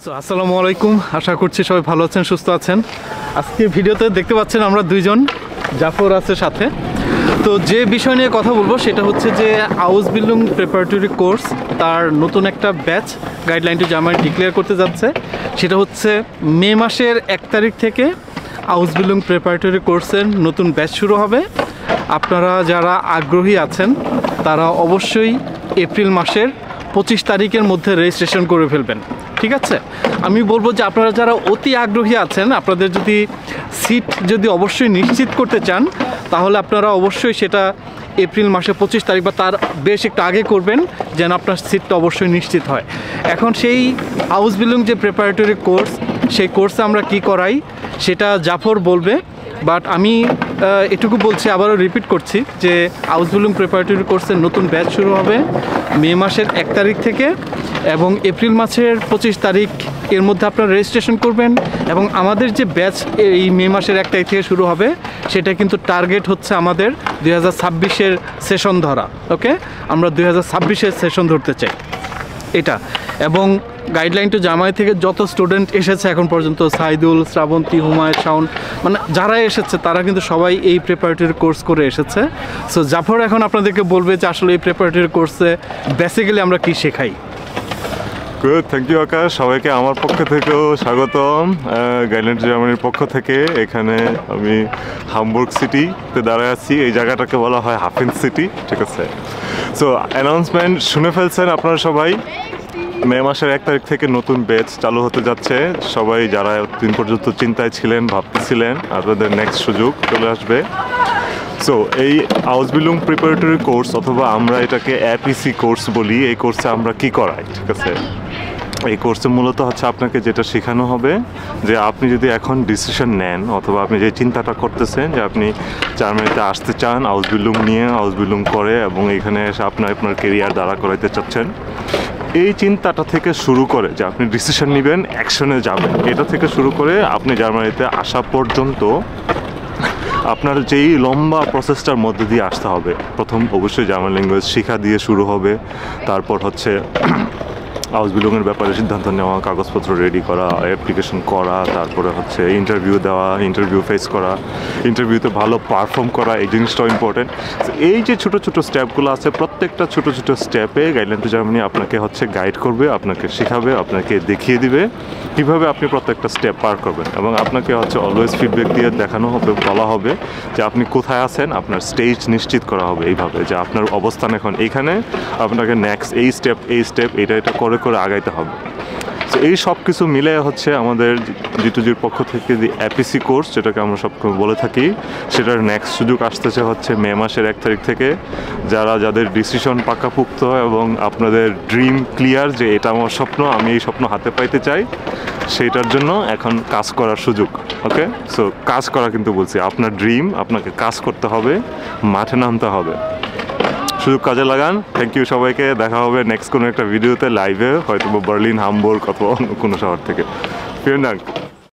আসসালামু আলাইকুম, আশা করছি সবাই ভালো আছেন, সুস্থ আছেন। আজকে ভিডিওতে দেখতে পাচ্ছেন আমরা দুইজন, জাফর আছে সাথে। তো যে বিষয় নিয়ে কথা বলবো সেটা হচ্ছে যে আউসবিল্ডিং প্রিপারেটরি কোর্স তার নতুন একটা batch guideline two Germany declare করতে যাচ্ছে। সেটা হচ্ছে মে মাসের 1 তারিখ থেকে আউসবিল্ডিং প্রিপারেটরি কোর্সের নতুন ব্যাচ শুরু হবে। আপনারা যারা আগ্রহী আছেন তারা অবশ্যই এপ্রিল মাসের 25 তারিখের মধ্যে রেজিস্ট্রেশন করে ফেলবেন, ঠিক আছে? আমি বলবো যে আপনারা যারা অতি আগ্রহী আছেন, আপনাদের যদি সিট অবশ্যই নিশ্চিত করতে চান, তাহলে আপনারা অবশ্যই সেটা এপ্রিল মাসে 25 তারিখ বা তার বেশ একটু আগে করবেন, যেন আপনার সিটটা অবশ্যই নিশ্চিত হয়। এখন সেই আউসবিল্ডিং যে প্রিপারেটরি কোর্স, সেই কোর্সে আমরা কি করাই সেটা জাফর বলবে। বাট আমি এটুকু বলছি, আবারও রিপিট করছি যে আউসবিল্ডিং প্রিপারেটরি কোর্সের নতুন ব্যাচ শুরু হবে মে মাসের 1 তারিখ থেকে, এবং এপ্রিল মাসের 25 তারিখ এর মধ্যে আপনারা রেজিস্ট্রেশন করবেন। এবং আমাদের যে ব্যাচ এই মে মাসের 1 তারিখ থেকে শুরু হবে, সেটা কিন্তু টার্গেট হচ্ছে আমাদের 2026-এর সেশন ধরা। ওকে, আমরা 2026-এর সেশন ধরতে চাই এটা। এবং গাইডলাইন টু জার্মানি থেকে যত স্টুডেন্ট এসেছে এখন পর্যন্ত, সাইদুল, শ্রাবন্তী, হুমায়ুন, শাওন, মানে যারা এসেছে তারা কিন্তু সবাই এই প্রিপারেটরি কোর্স করে এসেছে। সো জাফর এখন আপনাদেরকে বলবে যে আসলে এই প্রিপারেটরি কোর্সে বেসিক্যালি আমরা কি শেখাই। গুড, থ্যাংক ইউ আকাশ। সবাইকে আমার পক্ষ থেকেও স্বাগতম। গাইডলাইন টু জার্মানির পক্ষ থেকে এখানে আমি হামবুর্গ সিটিতে দাঁড়ায় আছি। এই জায়গাটাকে বলা হয় হাফেন সিটি, ঠিক আছে? সো অ্যানাউন্সমেন্ট শুনে ফেলছেন আপনারা সবাই। মে মাসের 1 তারিখ থেকে নতুন ব্যাচ চালু হতে যাচ্ছে। সবাই যারা দিন পর্যন্ত চিন্তায় ছিলেন, ভাবতেছিলেন, আপনাদের নেক্সট সুযোগ চলে আসবে। সো এই আউসবিল্ডিং প্রিপারেটরি কোর্স, অথবা আমরা এটাকে এপিসি কোর্স বলি, এই কোর্সে আমরা কি করাই, ঠিক আছে? এই কোর্সে মূলত হচ্ছে আপনাকে যেটা শেখানো হবে যে আপনি যদি এখন ডিসিশন নেন, অথবা আপনি যে চিন্তাটা করতেছেন যে আপনি জার্মানিতে আসতে চান আউসবিল্ডিং নিয়ে, আউসবিল্ডিং করে, এবং এখানে এসে আপনার কেরিয়ার দাঁড়া করাইতে চাচ্ছেন, এই চিন্তাটা থেকে শুরু করে যে আপনি ডিসিশন নেবেন, অ্যাকশনে যাবেন, এটা থেকে শুরু করে আপনি জার্মানিতে আসা পর্যন্ত আপনার যেই লম্বা প্রসেসটার মধ্যে দিয়ে আসতে হবে। প্রথম অবশ্যই জার্মান ল্যাঙ্গুয়েজ শেখা দিয়ে শুরু হবে, তারপর হচ্ছে আউসবিল্ডিংয়ের ব্যাপারে সিদ্ধান্ত নেওয়া, কাগজপত্র রেডি করা, অ্যাপ্লিকেশন করা, তারপরে হচ্ছে ইন্টারভিউ দেওয়া, ইন্টারভিউ ফেস করা, ইন্টারভিউতে ভালো পারফর্ম করা, এই জিনিসটাও ইম্পর্টেন্ট। এই যে ছোটো ছোটো স্টেপগুলো আছে, প্রত্যেকটা ছোটো ছোটো স্টেপে গাইডলাইন টু জার্মানি আপনাকে হচ্ছে গাইড করবে, আপনাকে শেখাবে, আপনাকে দেখিয়ে দিবে কীভাবে আপনি প্রত্যেকটা স্টেপ পার করবেন। এবং আপনাকে হচ্ছে অলওয়েজ ফিডব্যাক দিয়ে দেখানো হবে, বলা হবে যে আপনি কোথায় আছেন, আপনার স্টেজ নিশ্চিত করা হবে এইভাবে যে আপনার অবস্থান এখন এইখানে, আপনাকে নেক্সট এই স্টেপ এটা করে আগাইতে হবে। তো এই সব কিছু মিলে হচ্ছে আমাদের G2G পক্ষ থেকে যে এপিসি কোর্স, যেটাকে আমরা সব বলে থাকি, সেটার নেক্সট সুযোগ আসতেছে হচ্ছে মে মাসের 1 তারিখ থেকে। যাদের ডিসিশন পাকাপুক্ত এবং আপনাদের ড্রিম ক্লিয়ার যে এটা আমার স্বপ্ন, আমি এই স্বপ্ন হাতে পাইতে চাই, সেইটার জন্য এখন কাজ করার সুযোগ। ওকে, সো কাজ করা কিন্তু বলছি, আপনার ড্রিম, আপনাকে কাজ করতে হবে, মাঠে নামতে হবে, সুযোগ কাজে লাগান। থ্যাংক ইউ সবাইকে, দেখা হবে নেক্সট কোনো একটা ভিডিওতে, লাইভে, হয়তো বার্লিন, হামবুর্গ অথবা অন্য কোনো শহর থেকে। ভিelen Dank।